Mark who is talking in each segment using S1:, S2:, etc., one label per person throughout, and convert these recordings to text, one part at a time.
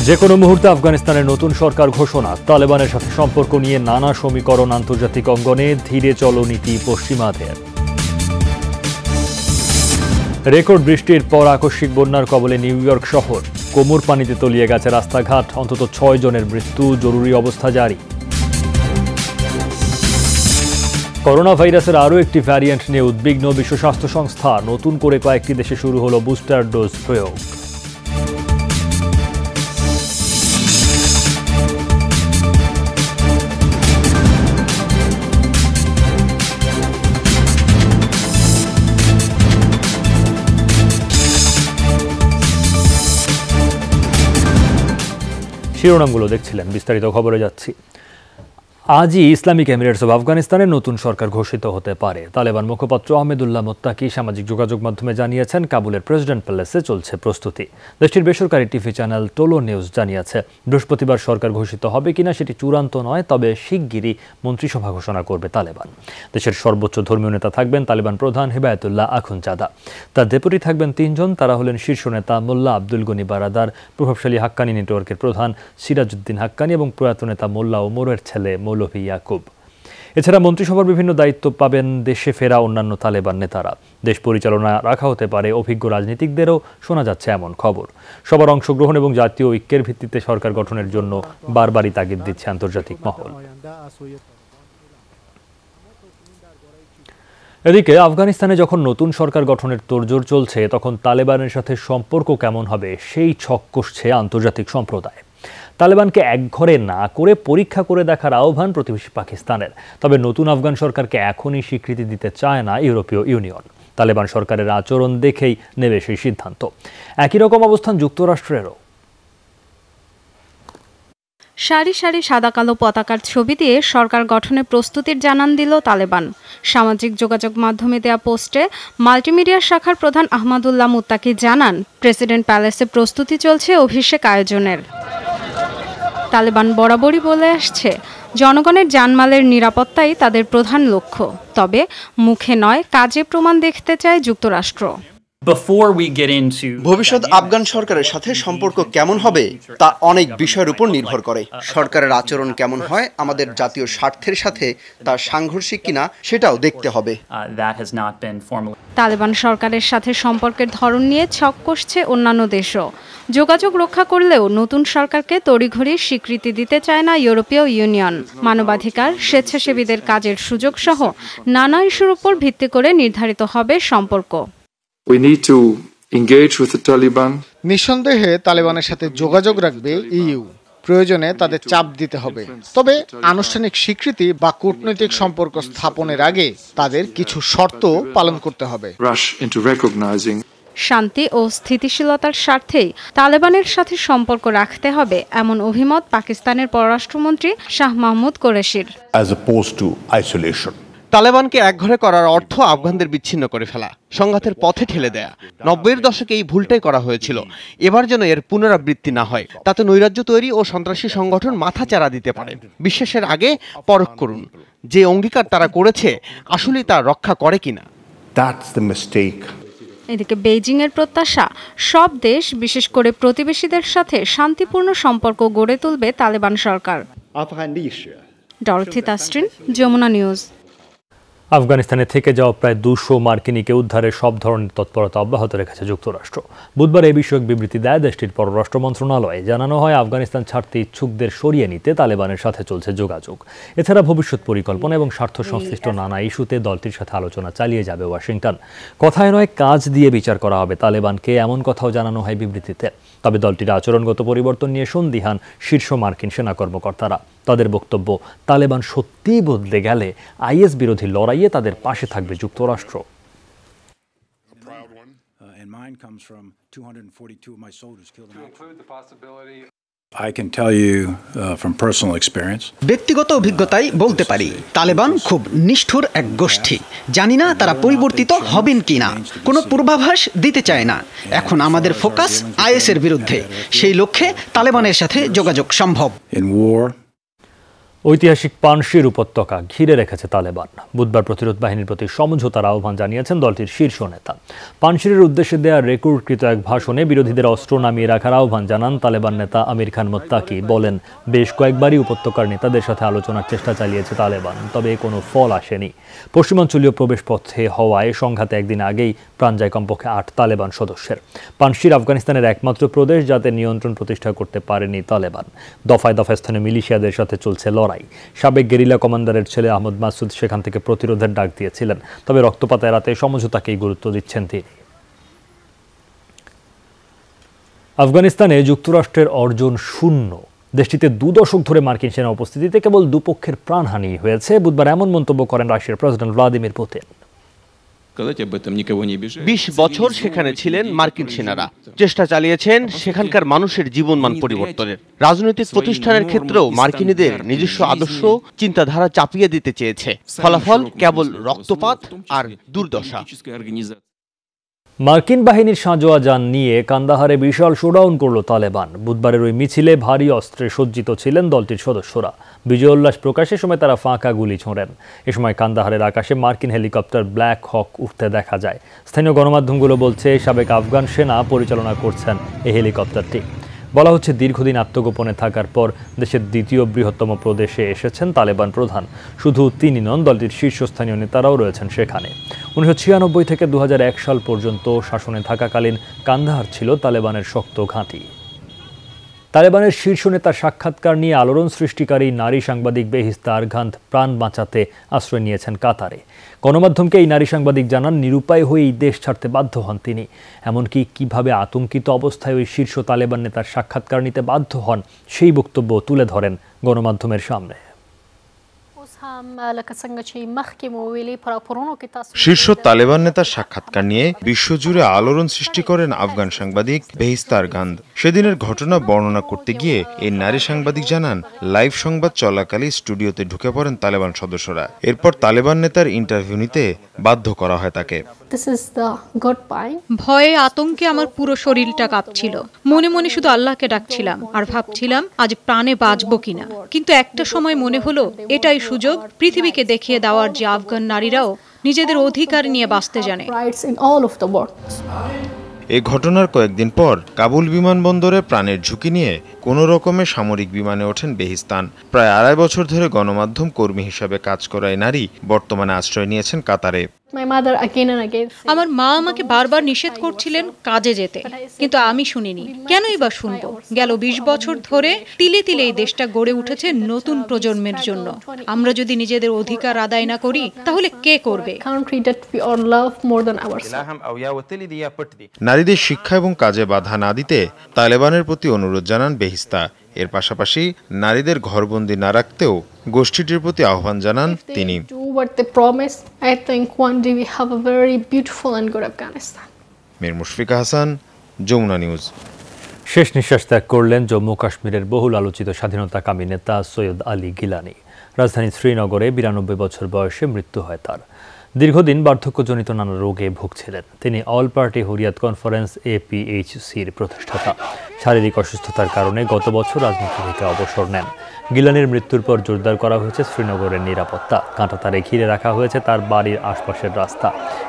S1: যে কোনো মুহূর্তে আফগানিস্তানের নতুন সরকার ঘোষণা, তালেবানের সাথে সম্পর্ক নিয়ে নানা সমীকরণ আন্তর্জাতিক অঙ্গনে, ধীরে চলো নীতি পশ্চিমাদের। রেকর্ড বৃষ্টির পর আকস্মিক বন্যার কবলে নিউ ইয়র্ক শহর, কোমর পানিতে তলিয়ে গেছে রাস্তাঘাট, অন্তত 6 জনের মৃত্যু, জরুরি অবস্থা জারি। করোনা ভাইরাসের আরও একটি ভ্যারিয়েন্ট নিয়ে উদ্বিগ্ন বিশ্ব স্বাস্থ্য সংস্থা, নতুন করে কয়েকটি দেশে শুরু হলো বুস্টার ডোজ প্রয়োগ। শিরোনামগুলো দেখছিলেন, বিস্তারিত খবরে যাচ্ছি। আজই ইসলামিক এমিরেটস অব আফগানিস্তানের নতুন সরকার ঘোষিত হতে পারে। তালেবান মুখপাত্র আহমেদুল্লাহ মোত্তাকি সামাজিক যোগাযোগ মাধ্যমে জানিয়েছেন, কাবুলের প্রেসিডেন্ট প্যালেসে চলছে প্রস্তুতি। দেশটির বেসরকারি টিভি চ্যানেল টোলো নিউজ জানিয়েছে, বৃহস্পতিবার সরকার ঘোষিত হবে কিনা সেটি চূড়ান্ত নয়, তবে শিগগিরই মন্ত্রিসভা ঘোষণা করবে তালেবান। দেশের সর্বোচ্চ ধর্মীয় নেতা থাকবেন তালেবান প্রধান হিদায়াতুল্লাহ আখুনজাদা। তার ডেপুটি থাকবেন 3 জন, তারা হলেন শীর্ষ নেতা মোল্লা আব্দুল গনি বারাদার, প্রভাবশালী হাক্কানি নেটওয়ার্কের প্রধান সিরাজউদ্দিন হাক্কানি এবং প্রয়াত নেতা মোল্লা ওমরের ছেলে মৌলভী ইয়াকুব। এছাড়া মন্ত্রিসভার বিভিন্ন দায়িত্ব পাবেন দেশে ফেরা অন্যান্য তালেবান নেতারা। দেশ পরিচালনা রাখা হতে পারে অভিজ্ঞ রাজনীতিকদেরও, শোনা যাচ্ছে এমন খবর। সবার অংশগ্রহণ এবং জাতীয় ঐক্যের ভিত্তিতে সরকার গঠনের জন্য বারবারই তাগিদ দিচ্ছে আন্তর্জাতিক মহল। এদিকে আফগানিস্তানে যখন নতুন সরকার গঠনের তোড়জোড় চলছে, তখন তালেবানের সাথে সম্পর্ক কেমন হবে সেই ছক কষছে আন্তর্জাতিক সম্প্রদায়। তালেবানকে একঘরে না করে পরীক্ষা করে দেখার আহ্বান প্রতিবেশী পাকিস্তানের। তবে নতুন আফগান সরকারকে এখনই স্বীকৃতি দিতে চায় না ইউরোপীয় ইউনিয়ন। তালেবান সরকারের আচরণ দেখেই নেবে সেই সিদ্ধান্ত। একই রকম অবস্থান যুক্তরাষ্ট্রেরও।
S2: সারি সারি সাদা কালো পতাকার ছবি দিয়ে সরকার গঠনের প্রস্তুতির জানান দিল তালেবান। সামাজিক যোগাযোগ মাধ্যমে দেয়া পোস্টে মাল্টিমিডিয়া শাখার প্রধান আহমদুল্লাহ মুত্তাকি জানান, প্রেসিডেন্ট প্যালেসে প্রস্তুতি চলছে অভিষেক আয়োজনের। তালেবান বরাবরই বলে আসছে, জনগণের জানমালের নিরাপত্তাই তাদের প্রধান লক্ষ্য। তবে মুখে নয়, কাজে প্রমাণ দেখতে চায় যুক্তরাষ্ট্র।
S3: ভবিষ্যৎ আফগান সরকারের সাথে সম্পর্ক কেমন হবে তা অনেক বিষয়ের উপর নির্ভর করে। সরকারের আচরণ কেমন হয় আমাদের জাতীয় স্বার্থের সাথে তা সাংঘর্ষিক কিনা সেটাও দেখতে হবে।
S2: তালেবান সরকারের সাথে সম্পর্কের ধরন নিয়ে ছক কষছে অন্যান্য দেশও। যোগাযোগ রক্ষা করলেও নতুন সরকারকে তড়িঘড়ি স্বীকৃতি দিতে চায় না ইউরোপীয় ইউনিয়ন। মানবাধিকার, স্বেচ্ছাসেবীদের কাজের সুযোগ সহ নানা ইস্যুর উপর ভিত্তি করে নির্ধারিত হবে সম্পর্ক।
S4: নিঃসন্দেহে তালেবানের সাথে যোগাযোগ রাখবে ইইউ। প্রয়োজনে তাদের চাপ দিতে হবে। তবে আনুষ্ঠানিক স্বীকৃতি বা কূটনৈতিক সম্পর্ক স্থাপনের আগে তাদের কিছু শর্ত পালন করতে হবে।
S2: শান্তি ও স্থিতিশীলতার স্বার্থেই তালেবানের সাথে সম্পর্ক রাখতে হবে, এমন অভিমত পাকিস্তানের পররাষ্ট্রমন্ত্রী শাহ মাহমুদ কোরেশির।
S3: তালেবানকে একঘরে করার অর্থ আফগানদের বিচ্ছিন্ন করে ফেলা, সংঘাতের পথে ঠেলে দেয়া। 90-এর দশকে এই ভুলটাই করা হয়েছিল। এবার যেন এর পুনরাবৃত্তি না হয়, তাতে নৈরাজ্য তৈরি ও সন্ত্রাসী সংগঠন মাথা চারা দিতে পারে। বিশ্বাসের আগে পরখ করুন, যে অঙ্গীকার তারা করেছে আসলেই তা রক্ষা করে কিনা।
S2: এদিকে বেইজিংয়ের প্রত্যাশা, সব দেশ বিশেষ করে প্রতিবেশীদের সাথে শান্তিপূর্ণ সম্পর্ক গড়ে তুলবে তালেবান সরকার। ডরথি তাস্ট্রিন, যমুনা নিউজ।
S1: আফগানিস্তানে থেকে যাওয়া প্রায় 200 মার্কিনীকে উদ্ধারের সব ধরনের তৎপরতা অব্যাহত রেখেছে যুক্তরাষ্ট্র। বুধবার এই বিষয়ক বিবৃতি দেয় দেশটির পররাষ্ট্র মন্ত্রণালয়ে। জানানো হয়, আফগানিস্তান ছাড়তে ইচ্ছুকদের সরিয়ে নিতে তালেবানের সাথে চলছে যোগাযোগ। এছাড়া ভবিষ্যৎ পরিকল্পনা এবং স্বার্থ সংশ্লিষ্ট নানা ইস্যুতে দলটির সাথে আলোচনা চালিয়ে যাবে ওয়াশিংটন। কথায় নয়, কাজ দিয়ে বিচার করা হবে তালেবানকে, এমন কথাও জানানো হয় বিবৃতিতে। তবে দলটির আচরণগত পরিবর্তন নিয়ে সন্দিহান শীর্ষ মার্কিন সেনা কর্মকর্তারা। তাদের বক্তব্য, তালেবান সত্যিই বদলে গেলে আইএস বিরোধী লড়াইয়ে তাদের পাশে থাকবে যুক্তরাষ্ট্র।
S5: ব্যক্তিগত অভিজ্ঞতায় বলতে পারি, তালেবান খুব নিষ্ঠুর এক গোষ্ঠী। জানি না তারা পরিবর্তিত হবেন কিনা, কোনো পূর্বাভাস দিতে চায় না। এখন আমাদের ফোকাস আইএসের বিরুদ্ধে। সেই লক্ষ্যে তালেবানের সাথে যোগাযোগ সম্ভব।
S1: ঐতিহাসিক পানশির উপত্যকা ঘিরে রেখেছে তালেবান। বুধবার প্রতিরোধ বাহিনীর প্রতি সমঝোতার আহ্বান জানিয়েছেন দলটির শীর্ষ নেতা। পানশিরের উদ্দেশ্যে দেয়া রেকর্ডকৃত এক ভাষণে বিরোধীদের অস্ত্র নামিয়ে রাখার আহ্বান জানান তালেবান নেতা আমির খান মোত্তাকি। বলেন, বেশ কয়েকবারই উপত্যকার নেতাদের সাথে আলোচনার চেষ্টা চালিয়েছে তালেবান, তবে কোনো ফল আসেনি। পশ্চিমাঞ্চলীয় প্রবেশপথে হওয়ায় সংঘাতে একদিন আগেই প্রাণ যায় কমপক্ষে ৮ তালেবান সদস্যের। পানশির আফগানিস্তানের একমাত্র প্রদেশ যাতে নিয়ন্ত্রণ প্রতিষ্ঠা করতে পারেনি তালেবান। দফায় দফায় স্থানীয় মিলিশিয়াদের সাথে চলছে লড়াই। সাবেক গেরিলা কমান্ডারের ছেলে আহমদ মাসুদ সেখান থেকে প্রতিরোধের ডাক দিয়েছিলেন, তবে রক্তপাত এড়াতে সমঝোতাকেই গুরুত্ব দিচ্ছেন তিনি। আফগানিস্তানে যুক্তরাষ্ট্রের অর্জন শূন্য। দেশটিতে ২ দশক ধরে মার্কিন সেনা উপস্থিতিতে কেবল দুপক্ষের প্রাণহানি হয়েছে। বুধবার এমন মন্তব্য করেন রাশিয়ার প্রেসিডেন্ট ভ্লাদিমির পুতিন।
S3: ২০ বছর সেখানে ছিলেন মার্কিন সেনারা, চেষ্টা চালিয়েছেন সেখানকার মানুষের জীবনমান পরিবর্তনের। রাজনৈতিক প্রতিষ্ঠানের ক্ষেত্রেও মার্কিনীদের নিজস্ব আদর্শ চিন্তাধারা চাপিয়ে দিতে চেয়েছে। ফলাফল কেবল রক্তপাত আর দুর্দশা।
S1: মার্কিন বাহিনীর সাঁজোয়া যান নিয়ে কান্দাহারে বিশাল শোডাউন করল তালেবান। বুধবারের ওই মিছিলে ভারী অস্ত্রে সজ্জিত ছিলেন দলটির সদস্যরা। বিজয় উল্লাস প্রকাশের সময় তারা ফাঁকা গুলি ছোঁড়েন। এ সময় কান্দাহারের আকাশে মার্কিন হেলিকপ্টার ব্ল্যাক হক উঠতে দেখা যায়। স্থানীয় গণমাধ্যমগুলো বলছে, সাবেক আফগান সেনা পরিচালনা করছেন এই হেলিকপ্টারটি। বলা হচ্ছে, দীর্ঘদিন আত্মগোপনে থাকার পর দেশের দ্বিতীয় বৃহত্তম প্রদেশে এসেছেন তালেবান প্রধান। শুধু তিনি নন, দলটির শীর্ষস্থানীয় নেতারাও রয়েছেন সেখানে। 1996 থেকে 2001 সাল পর্যন্ত শাসনে থাকাকালীন কান্দাহার ছিল তালেবানের শক্ত ঘাঁটি। তালেবানের শীর্ষ নেতার সাক্ষাৎকার নিয়ে আলোড়ন সৃষ্টিকারী নারী সাংবাদিক বেহিস্তা আরগান্দ প্রাণ বাঁচাতে আশ্রয় নিয়েছেন কাতারে। গণমাধ্যমকে এই নারী সাংবাদিক জানান, নিরুপায় হয়ে এই দেশ ছাড়তে বাধ্য হন তিনি। এমনকি কিভাবে আতঙ্কিত অবস্থায় ওই শীর্ষ তালেবান নেতার সাক্ষাৎকার নিতে বাধ্য হন সেই বক্তব্য তুলে ধরেন গণমাধ্যমের সামনে।
S6: শীর্ষ তালেবান নেতার সাক্ষাৎকার নিয়ে বিশ্বজুড়ে আলোড়ন সৃষ্টি করেন আফগান সাংবাদিক বেহিস্তা আরগান্দ। সেদিনের ঘটনা বর্ণনা করতে গিয়ে এই নারী সাংবাদিক জানান, লাইভ সংবাদ চলাকালে স্টুডিওতে ঢুকে পড়েন তালেবান সদস্যরা। এরপর তালেবান নেতার ইন্টারভিউ নিতে বাধ্য করা হয় তাকে।
S7: ভয়ে আতঙ্কে আমার পুরো শরীরটা কাঁপছিল। মনে মনে শুধু আল্লাহকে ডাকছিলাম আর ভাবছিলাম আজ প্রাণে বাঁচবো কিনা। কিন্তু একটা সময় মনে হলো, এটাই সুযোগ পৃথিবীকে দেখিয়ে দেওয়ার যে আফগান নারীরাও নিজেদের অধিকার নিয়ে বাঁচতে জানে।
S6: এই ঘটনার কয়েকদিন পর কাবুল বিমানবন্দরে প্রাণের ঝুঁকি নিয়ে কোনো রকমে সামরিক বিমানে ওঠেন বেহিস্তান। প্রায় 2.5 বছর ধরে গণমাধ্যম কর্মী হিসাবে কাজ করা এই নারী বর্তমানে আশ্রয় নিয়েছেন কাতারে।
S7: আমার মা আমাকে বারবার নিষেধ করছিলেন কাজে যেতে, কিন্তু আমি শুনিনি। কেনই বা শুনবো? গেল 20 বছর ধরে তিলে তিলে এই দেশটা গড়ে উঠেছে নতুন প্রজন্মের জন্য। আমরা যদি নিজেদের অধিকার আদায় না করি, তাহলে কে করবে?
S6: নারীদের শিক্ষা এবং কাজে বাধা না দিতে তালেবানের প্রতি অনুরোধ জানান বেহিস্তা। এর পাশাপাশি নারীদের ঘরবন্দি না রাখতেও গোষ্ঠীটির প্রতি আহ্বান জানান তিনি। মীর মুশফিকা হাসান, যমুনা নিউজ।
S1: শেষ নিঃশ্বাস ত্যাগ করলেন জম্মু কাশ্মীরের বহুল আলোচিত স্বাধীনতাকামী নেতা সৈয়দ আলী গিলানি। রাজধানী শ্রীনগরে 92 বছর বয়সে মৃত্যু হয় তার। দীর্ঘদিন বার্ধক্যজনিত নানা রোগে ভুগছিলেন তিনি। অল পার্টি হুরিয়াত কনফারেন্স APHCর প্রতিষ্ঠাতা। শারীরিক অসুস্থতার কারণে গত বছর রাজনীতি থেকে অবসর নেন। গিলানির মৃত্যুর পর জোরদার করা হয়েছে শ্রীনগরের নিরাপত্তা। কাঁটাতারে ঘিরে রাখা হয়েছে তার বাড়ির আশপাশের রাস্তা।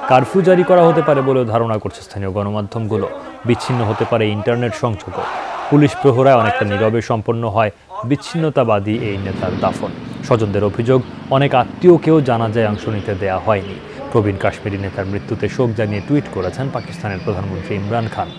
S1: কারফিউ জারি করা হতে পারে বলেও ধারণা করছে স্থানীয় গণমাধ্যমগুলো। বিচ্ছিন্ন হতে পারে ইন্টারনেট সংযোগও। পুলিশ প্রহরায় অনেকটা নীরবে সম্পন্ন হয় বিচ্ছিন্নতাবাদী এই নেতার দাফন। স্বজনদের অভিযোগ, অনেক আত্মীয়কেও জানাজায় অংশ নিতে দেয়া হয়নি। প্রবীণ কাশ্মীরি নেতার মৃত্যুতে শোক জানিয়ে টুইট করেছেন পাকিস্তানের প্রধানমন্ত্রী ইমরান খান।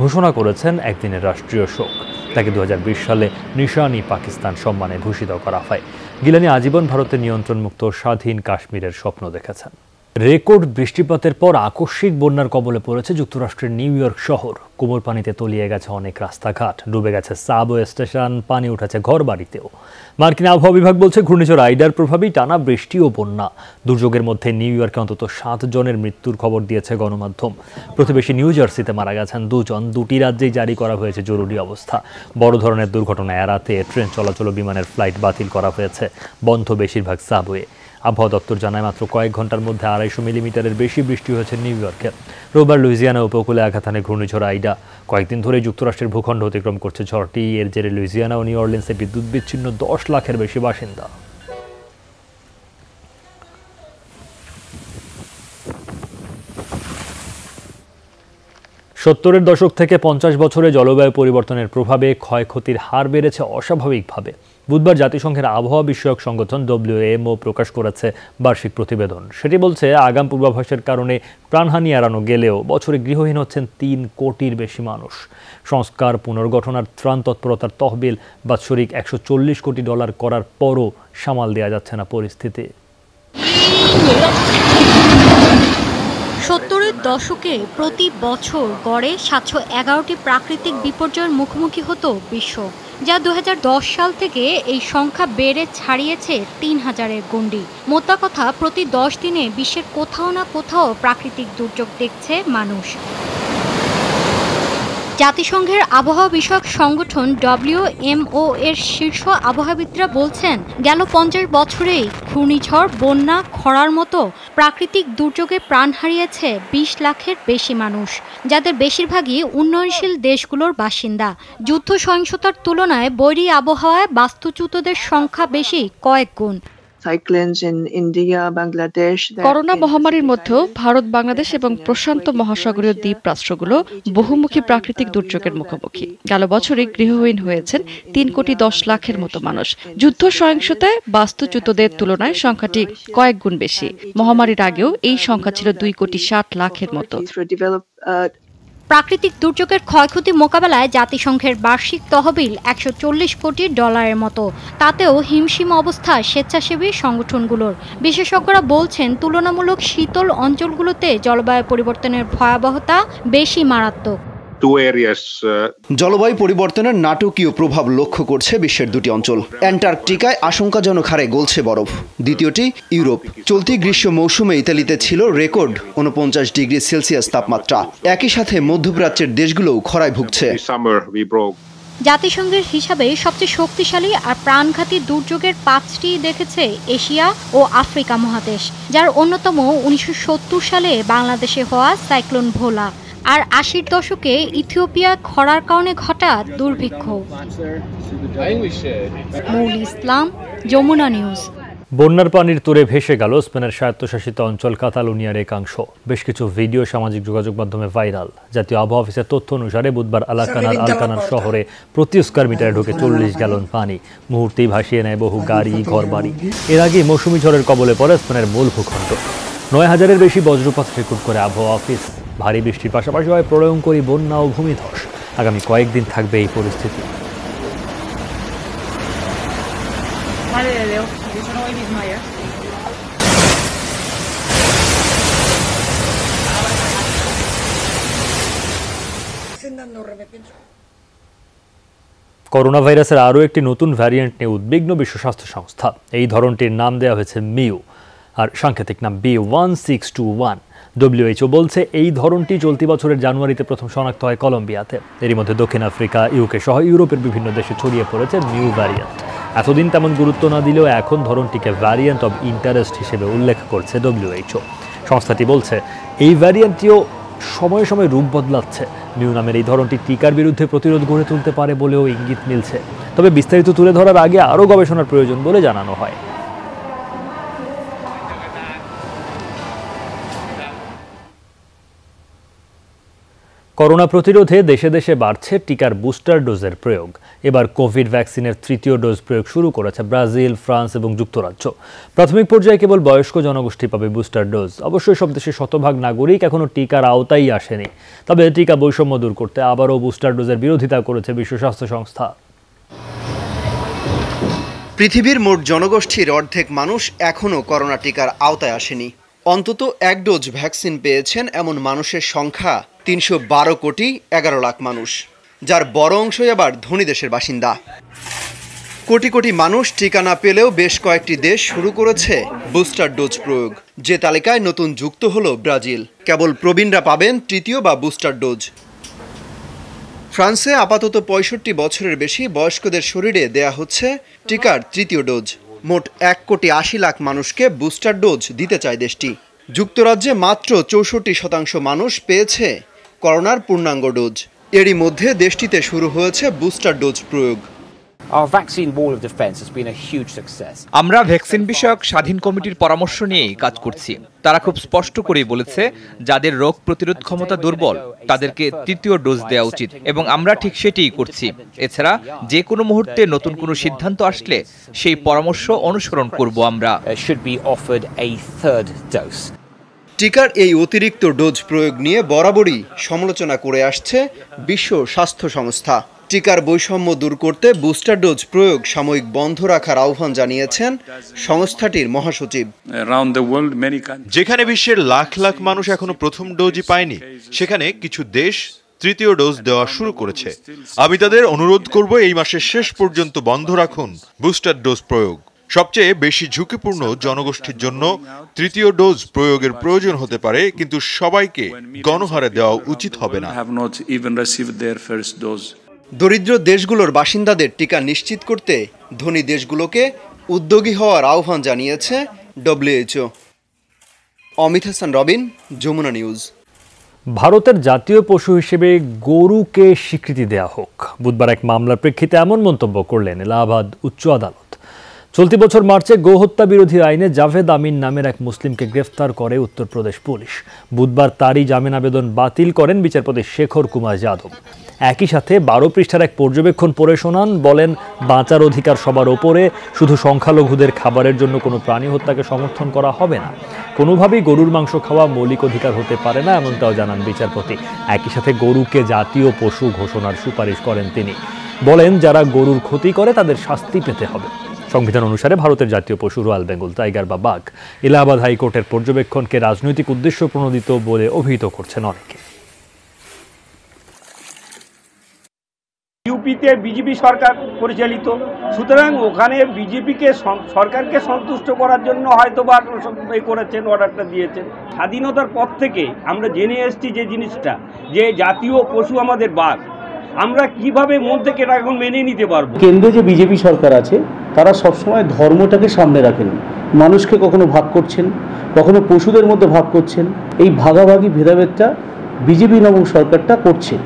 S1: ঘোষণা করেছেন একদিনের রাষ্ট্রীয় শোক। তাকে 2020 সালে নিশান-ই পাকিস্তান সম্মানে ভূষিত করা হয়। গিলানি আজীবন ভারতের নিয়ন্ত্রণমুক্ত স্বাধীন কাশ্মীরের স্বপ্ন দেখেছেন। রেকর্ড বৃষ্টিপাতের পর আকস্মিক বন্যার কবলে পড়েছে যুক্তরাষ্ট্রের নিউ ইয়র্ক শহর। কোমর পানিতে তলিয়ে গেছে অনেক রাস্তাঘাট, ডুবে গেছে সাবওয়ে স্টেশন, পানি উঠেছে ঘরবাড়িতেও। মার্কিন আবহাওয়া বিভাগ বলছে, ঘূর্ণিঝড় আইডার প্রভাবেই টানা বৃষ্টি ও বন্যা। দুর্যোগের মধ্যে নিউ ইয়র্কে অন্তত 7 জনের মৃত্যুর খবর দিয়েছে গণমাধ্যম। প্রতিবেশী নিউ জার্সিতে মারা গেছেন 2 জন। 2টি রাজ্যেই জারি করা হয়েছে জরুরি অবস্থা। বড় ধরনের দুর্ঘটনা এড়াতে ট্রেন চলাচল ও বিমানের ফ্লাইট বাতিল করা হয়েছে। বন্ধ বেশিরভাগ সাবওয়ে। আবহাওয়া দপ্তর জানায় মাত্র কয়েক ঘন্টার মধ্যে 250 মিলিমিটারের বেশি বৃষ্টি হয়েছে নিউ ইয়র্কে। রোববার লুইজিয়ানা উপকূলে আঘাত হানে ঘূর্ণিঝড় আইডা। কয়েকদিন ধরে যুক্তরাষ্ট্রের ভূখণ্ড অতিক্রম করছে ঝড়টি। এর জেরে লুইজিয়ানা ও নিউ অরলিন্সে বিদ্যুৎ বিচ্ছিন্ন 10 লাখের বেশি বাসিন্দা। সত্তরের দশক থেকে 50 বছরে জলবায়ু পরিবর্তনের প্রভাবে ক্ষয়ক্ষতির হার বেড়েছে অস্বাভাবিকভাবে। বুধবার জাতিসংঘের আবহাওয়া বিষয়ক সংগঠন WMO প্রকাশ করেছে বার্ষিক প্রতিবেদন। সেটি বলছে আগাম পূর্বাভাসের কারণে প্রাণহানি এড়ানো গেলেও বছরে গৃহহীন হচ্ছেন 3 কোটির বেশি মানুষ। সংস্কার, পুনর্গঠন আর ত্রাণ তৎপরতার তহবিল বাৎসরিক $140 কোটি করার পরও সামাল দেওয়া যাচ্ছে না পরিস্থিতি।
S8: 70-এর দশকে প্রতি বছর গড়ে 711টি প্রাকৃতিক বিপর্যয়ের মুখোমুখি হতো বিশ্ব, যা 2010 সাল থেকে এই সংখ্যা বেড়ে ছাড়িয়েছে 3000-এর গণ্ডি। মোদ্দা কথা, প্রতি 10 দিনে বিশ্বের কোথাও না কোথাও প্রাকৃতিক দুর্যোগ দেখছে মানুষ। জাতিসংঘের আবহাওয়া বিষয়ক সংগঠন WMO এর শীর্ষ আবহাওয়াবিদরা বলছেন, গেল 50 বছরেই ঘূর্ণিঝড়, বন্যা, খরার মতো প্রাকৃতিক দুর্যোগে প্রাণ হারিয়েছে 20 লাখের বেশি মানুষ, যাদের বেশিরভাগই উন্নয়নশীল দেশগুলোর বাসিন্দা। যুদ্ধ সহিংসতার তুলনায় বৈরী আবহাওয়ায় বাস্তুচ্যুতদের সংখ্যা বেশি কয়েক গুণ।
S9: করোনা মহামারীর মধ্যেও ভারত, বাংলাদেশ এবং প্রশান্ত মহাসাগরীয় দ্বীপ রাষ্ট্রগুলো বহুমুখী প্রাকৃতিক দুর্যোগের মুখোমুখি। গেল বছরে গৃহহীন হয়েছেন 3 কোটি 10 লাখের মতো মানুষ। যুদ্ধ সহিংসতায় বাস্তুচ্যুতদের তুলনায় সংখ্যাটি কয়েক গুণ বেশি। মহামারীর আগেও এই সংখ্যা ছিল 2 কোটি 60 লাখের মতো।
S8: প্রাকৃতিক দুর্যোগের ক্ষয়ক্ষতি মোকাবেলায় জাতিসংঘের বার্ষিক তহবিল $140 কোটি মতো। তাতেও হিমশিম অবস্থা স্বেচ্ছাসেবী সংগঠনগুলোর। বিশেষজ্ঞরা বলছেন, তুলনামূলক শীতল অঞ্চলগুলোতে জলবায়ু পরিবর্তনের ভয়াবহতা বেশি মারাত্মক।
S10: জলবায়ু পরিবর্তনের নাটকীয় প্রভাব লক্ষ্য করছে বিশ্বের দুটি অঞ্চল। অ্যান্টার্কটিকায় আশঙ্কাজনক হারে গলছে বরফ। দ্বিতীয়টি ইউরোপ। চলতি গ্রীষ্ম মৌসুমে ইতালিতে ছিল রেকর্ড 49 ডিগ্রি সেলসিয়াস তাপমাত্রা। একই সাথে মধ্যপ্রাচ্যের দেশগুলোও খরায় ভুগছে।
S8: জাতিসংঘের হিসাবে সবচেয়ে শক্তিশালী আর প্রাণঘাতী দুর্যোগের 5টি দেখেছে এশিয়া ও আফ্রিকা মহাদেশ, যার অন্যতম 1970 সালে বাংলাদেশে হওয়া সাইক্লোন ভোলা, আর 80-র দশকে ইথিওপিয়া খরার কারণে ঘটা দুর্ভিক্ষ। মৌলি ইসলাম, যমুনা নিউজ।
S1: বন্যার পানির তোড়ে ভেসে গেল স্পেনের স্বায়ত্তশাসিত অঞ্চল কাতালুনিয়ার একাংশ। বেশ কিছু ভিডিও সামাজিক যোগাযোগ মাধ্যমে ভাইরাল। জাতীয় আবহাওয়া অফিসের তথ্য অনুসারে বুধবার আলকানার শহরে প্রতি স্কয়ার মিটারে ঢুকে 40 গ্যালন পানি। মুহূর্তেই ভাসিয়ে নেয় বহু গাড়ি, ঘরবাড়ি। এর আগে মৌসুমী ঝড়ের কবলে পড়ে স্পেনের মূল ভূখণ্ড। 9000-এর বেশি বজ্রপাত রেকর্ড করে আবহাওয়া অফিস। ভারী বৃষ্টির পাশাপাশি হয় প্রলয়ঙ্করী বন্যা ও ভূমিধস। আগামী কয়েকদিন থাকবে এই পরিস্থিতি। করোনা ভাইরাসের আরও একটি নতুন ভ্যারিয়েন্ট নিয়ে উদ্বিগ্ন বিশ্ব স্বাস্থ্য সংস্থা। এই ধরনটির নাম দেওয়া হয়েছে মিউ, আর সাংকেতিক নাম B1621। WHO বলছে এই ধরনটি চলতি বছরের জানুয়ারিতে প্রথম শনাক্ত হয় কলম্বিয়াতে। এরই মধ্যে দক্ষিণ আফ্রিকা, ইউকে সহ ইউরোপের বিভিন্ন দেশে ছড়িয়ে পড়েছে মিউ ভ্যারিয়েন্ট। এতদিন তেমন গুরুত্ব না দিলেও এখন ধরনটিকে ভ্যারিয়েন্ট অব ইন্টারেস্ট হিসেবে উল্লেখ করছে WHO। সংস্থাটি বলছে এই ভ্যারিয়েন্টটিও সময়ে সময়ে রূপ বদলাচ্ছে। মিউ নামের এই ধরনটি টিকার বিরুদ্ধে প্রতিরোধ গড়ে তুলতে পারে বলেও ইঙ্গিত মিলছে। তবে বিস্তারিত তুলে ধরার আগে আরও গবেষণার প্রয়োজন বলে জানানো হয়। করোনা প্রতিরোধে দেশে দেশে বাড়ছে টিকার বুস্টার ডোজের প্রয়োগ। এবার কোভিড ভ্যাকসিনের 3য় ডোজ প্রয়োগ শুরু করেছে ব্রাজিল, ফ্রান্স এবং যুক্তরাজ্য। প্রাথমিক পর্যায়ে কেবল বয়স্ক জনগোষ্ঠী পাবে বুস্টার ডোজ। অবশ্যই সব দেশের শতভাগ নাগরিক এখনও টিকার আওতায় আসেনি। তবে টিকা বৈষম্য দূর করতে আবারও বুস্টার ডোজের বিরোধিতা করেছে বিশ্ব স্বাস্থ্য সংস্থা।
S10: পৃথিবীর মোট জনগোষ্ঠীর অর্ধেক মানুষ এখনও করোনা টিকার আওতায় আসেনি। অন্তত 1 ডোজ ভ্যাকসিন পেয়েছেন এমন মানুষের সংখ্যা 312 কোটি 11 লাখ মানুষ, যার বড় অংশই আবার ধনী দেশের বাসিন্দা। কোটি কোটি মানুষ টিকা না পেলেও বেশ কয়েকটি দেশ শুরু করেছে বুস্টার ডোজ প্রয়োগ। যে তালিকায় নতুন যুক্ত হলো ব্রাজিল। কেবল প্রবীণরা পাবেন 3য় বা বুস্টার ডোজ। ফ্রান্সে আপাতত 65 বছরের বেশি বয়স্কদের শরীরে দেয়া হচ্ছে টিকার 3য় ডোজ। মোট 1,80,00,000 মানুষকে বুস্টার ডোজ দিতে চায় দেশটি। যুক্তরাজ্যে মাত্র 64% মানুষ পেয়েছে করোনার পূর্ণাঙ্গ ডোজ। এরই মধ্যে দেশটিতে শুরু হয়েছে বুস্টার ডোজ প্রয়োগ।
S11: আমরা ভ্যাকসিন বিষয়ক স্বাধীন কমিটির পরামর্শ নিয়েই কাজ করছি। তারা খুব স্পষ্ট করেই বলেছে, যাদের রোগ প্রতিরোধ ক্ষমতা দুর্বল তাদেরকে তৃতীয় ডোজ দেওয়া উচিত, এবং আমরা ঠিক সেটিই করছি। এছাড়া যে কোনো মুহূর্তে নতুন কোনো সিদ্ধান্ত আসলে সেই পরামর্শ অনুসরণ করব আমরা।
S10: টিকার এই অতিরিক্ত ডোজ প্রয়োগ নিয়ে বরাবরই সমালোচনা করে আসছে বিশ্ব স্বাস্থ্য সংস্থা। টিকার বৈষম্য দূর করতে বুস্টার ডোজ প্রয়োগ সাময়িক বন্ধ রাখার আহ্বান জানিয়েছেন সংস্থাটির মহাসচিব।
S12: যেখানে বিশ্বের লাখ লাখ মানুষ এখনো প্রথম ডোজই পায়নি, সেখানে কিছু দেশ তৃতীয় ডোজ দেওয়া শুরু করেছে। আমি তাদের অনুরোধ করব এই মাসের শেষ পর্যন্ত বন্ধ রাখুন বুস্টার ডোজ প্রয়োগ। সবচেয়ে বেশি ঝুঁকিপূর্ণ জনগোষ্ঠীর জন্য তৃতীয় ডোজ প্রয়োগের প্রয়োজন হতে পারে, কিন্তু সবাইকে গণহারে দেওয়া উচিত হবে না।
S10: দরিদ্র দেশগুলোর বাসিন্দাদের টিকা নিশ্চিত করতে ধনী দেশগুলোকে উদ্যোগী হওয়ার আহ্বান জানিয়েছে WHO। অমিত হাসান রবিন, যমুনা নিউজ।
S1: ভারতের জাতীয় পশু হিসেবে গরুকে স্বীকৃতি দেয়া হোক, বুধবার এক মামলার প্রেক্ষিতে এমন মন্তব্য করলেন এলাহাবাদ উচ্চ আদালত। চলতি বছর মার্চে গোহত্যা বিরোধী আইনে জাভেদ আমিন নামের এক মুসলিমকে গ্রেফতার করে উত্তরপ্রদেশ পুলিশ। বুধবার তারই জামিন আবেদন বাতিল করেন বিচারপতি শেখর কুমার যাদব। একই সাথে 12 পৃষ্ঠার এক পর্যবেক্ষণ পড়ে শোনান। বলেন, বাঁচার অধিকার সবার ওপরে, শুধু সংখ্যালঘুদের খাবারের জন্য কোনো প্রাণী হত্যাকে সমর্থন করা হবে না। কোনোভাবেই গরুর মাংস খাওয়া মৌলিক অধিকার হতে পারে না, এমনটাও জানান বিচারপতি। একই সাথে গরুকে জাতীয় পশু ঘোষণার সুপারিশ করেন তিনি। বলেন, যারা গরুর ক্ষতি করে তাদের শাস্তি পেতে হবে। সংবিধান অনুসারে ভারতের জাতীয় পশু রয়্যাল বেঙ্গল টাইগার বা বাঘ। এলাহাবাদ হাইকোর্টের পর্যবেক্ষণকে রাজনৈতিক উদ্দেশ্য প্রণোদিত বলে অভিহিত করছেন অনেকে।
S13: ইউপিতে বিজেপি সরকার পরিচালিত, সুতরাং ওখানে বিজেপিকে সরকারকে সন্তুষ্ট করার জন্য হয়তো বা করেছেন, অর্ডারটা দিয়েছেন। স্বাধীনতার পর থেকে আমরা জেনে এসেছি যে জিনিসটা, যে জাতীয় পশু আমাদের বাঘ, আমরা কিভাবে মন থেকে এটা এখন মেনে নিতে পারবো?
S14: কেন্দ্রে যে বিজেপি সরকার আছে তারা সবসময় ধর্মটাকে সামনে রাখেন, মানুষকে কখনো ভাগ করছেন, কখনো পশুদের মধ্যে ভাগ করছেন। এই ভাগাভাগি ভেদাভেদটা বিজেপি নবম সরকারটা করছে।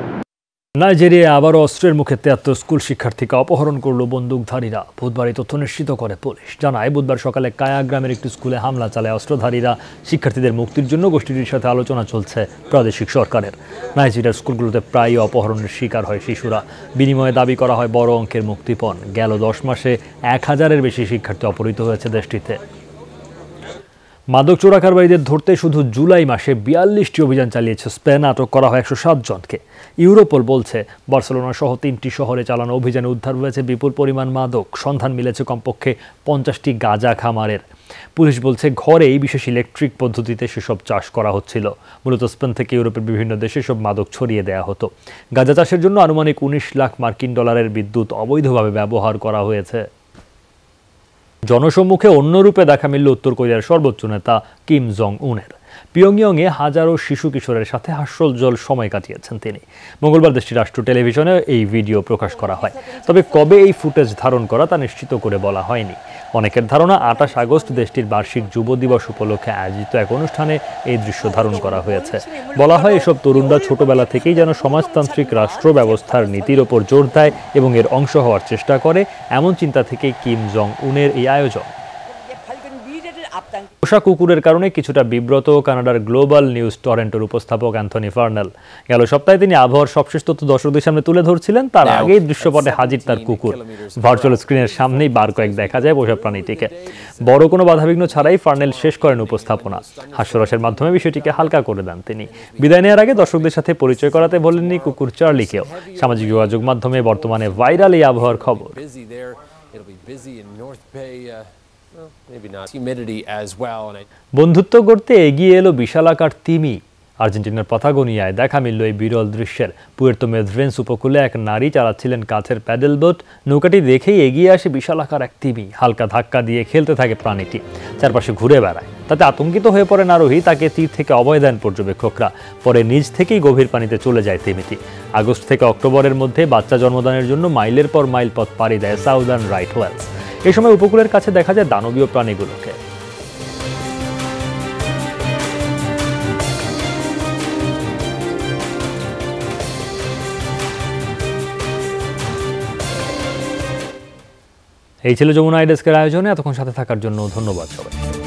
S1: নাইজেরিয়ায় আবারও অস্ত্রের মুখে 73 স্কুল শিক্ষার্থীকে অপহরণ করল বন্দুকধারীরা। বুধবার এই তথ্য নিশ্চিত করে পুলিশ। জানায়, বুধবার সকালে কায়া গ্রামের একটি স্কুলে হামলা চালায় অস্ত্রধারীরা। শিক্ষার্থীদের মুক্তির জন্য গোষ্ঠীটির সাথে আলোচনা চলছে প্রাদেশিক সরকারের। নাইজেরিয়ার স্কুলগুলোতে প্রায়ই অপহরণের শিকার হয় শিশুরা। বিনিময়ে দাবি করা হয় বড় অঙ্কের মুক্তিপণ। গেল 10 মাসে 1000-এর বেশি শিক্ষার্থী অপহৃত হয়েছে দেশটিতে। মাদক চোরাকারবারীদের ধরতে শুধু জুলাই মাসে 42টি অভিযান চালিয়েছে স্পেন। আটক করা হয় 107 জনকে। ইউরোপল বলছে, বার্সেলোনা সহ 3টি শহরে চালানো অভিযানে উদ্ধার হয়েছে বিপুল পরিমাণ মাদক। সন্ধান মিলেছে কমপক্ষে 50টি গাঁজা খামারের। পুলিশ বলছে, ঘরেই বিশেষ ইলেকট্রিক পদ্ধতিতে সেসব চাষ করা হচ্ছিল। মূলত স্পেন থেকে ইউরোপের বিভিন্ন দেশে সব মাদক ছড়িয়ে দেওয়া হতো। গাঁজা চাষের জন্য আনুমানিক 19 লাখ মার্কিন ডলারের বিদ্যুৎ অবৈধভাবে ব্যবহার করা হয়েছে। জনসম্মুখে অন্য রূপে দেখা মিলল উত্তর কোরিয়ার সর্বোচ্চ নেতা কিম জং উনের। পিয়ংইয়ংয়ে হাজারো শিশু কিশোরের সাথে হাস্যোজ্জ্বল সময় কাটিয়েছেন তিনি। মঙ্গলবার দেশটির রাষ্ট্র টেলিভিশনে এই ভিডিও প্রকাশ করা হয়। তবে কবে এই ফুটেজ ধারণ করা তা নিশ্চিত করে বলা হয়নি। অনেকের ধারণা 28 আগস্ট দেশটির বার্ষিক যুব দিবস উপলক্ষে আয়োজিত এক অনুষ্ঠানে এই দৃশ্য ধারণ করা হয়েছে। বলা হয়, এসব তরুণরা ছোটবেলা থেকেই যেন সমাজতান্ত্রিক রাষ্ট্র ব্যবস্থার নীতির ওপর জোর দেয় এবং এর অংশ হওয়ার চেষ্টা করে। এমন চিন্তা থেকেই কিম জং উনের এই আয়োজন। পোষা কুকুরের কারণে কিছুটা বিব্রত কানাডার গ্লোবাল নিউজ টরেন্টোর উপস্থাপক অ্যান্থনি ফার্নেল। গেল সপ্তাহে তিনি আবহাওয়ার সবশেষ তথ্য দর্শকদের সামনে তুলে ধরছিলেন। তার আগেই দৃশ্যপটে হাজির তার কুকুর। ভার্চুয়াল স্ক্রিনের সামনেই বার কয়েক দেখা যায় পোষা প্রাণীটিকে। বড় কোনো বাধাবিঘ্ন ছাড়াই ফার্নেল শেষ করেন উপস্থাপনা। হাস্যরসের মাধ্যমে বিষয়টিকে হালকা করে দেন তিনি। বিদায় নেওয়ার আগে দর্শকদের সাথে পরিচয় করাতে বলেননি কুকুর চার্লিকেও। সামাজিক যোগাযোগ মাধ্যমে বর্তমানে ভাইরাল এই আবহাওয়ার খবর। বন্ধুত্ব করতে এগিয়ে এলো বিশালাকার তিমি। আর্জেন্টিনার পাতাগোনিয়ায় দেখা মিলল এই বিরল দৃশ্যের। পুয়ের্তো মেদ্রেন্স উপকূলে এক নারী চালাচ্ছিলেন কাছের প্যাডেল বোট। নৌকাটি দেখেই এগিয়ে আসে বিশালাকার এক তিমি। হালকা ধাক্কা দিয়ে খেলতে থাকে প্রাণীটি, চারপাশে ঘুরে বেড়ায়। তাতে আতঙ্কিত হয়ে পড়েন আরোহী। তাকে তীর থেকে অভয় দেন পর্যবেক্ষকরা। পরে নিজ থেকেই গভীর পানিতে চলে যায় তিমিটি। আগস্ট থেকে অক্টোবরের মধ্যে বাচ্চা জন্মদানের জন্য মাইলের পর মাইল পথ পাড়ি দেয় সাউদার্ন রাইট ওয়েলস। এই সময় উপকূলের কাছে দেখা যায় দানবীয় প্রাণীগুলোকে। এই ছিল যমুনা আই ডেস্কের আয়োজনে। এতক্ষণ সাথে থাকার জন্য ধন্যবাদ সবাই।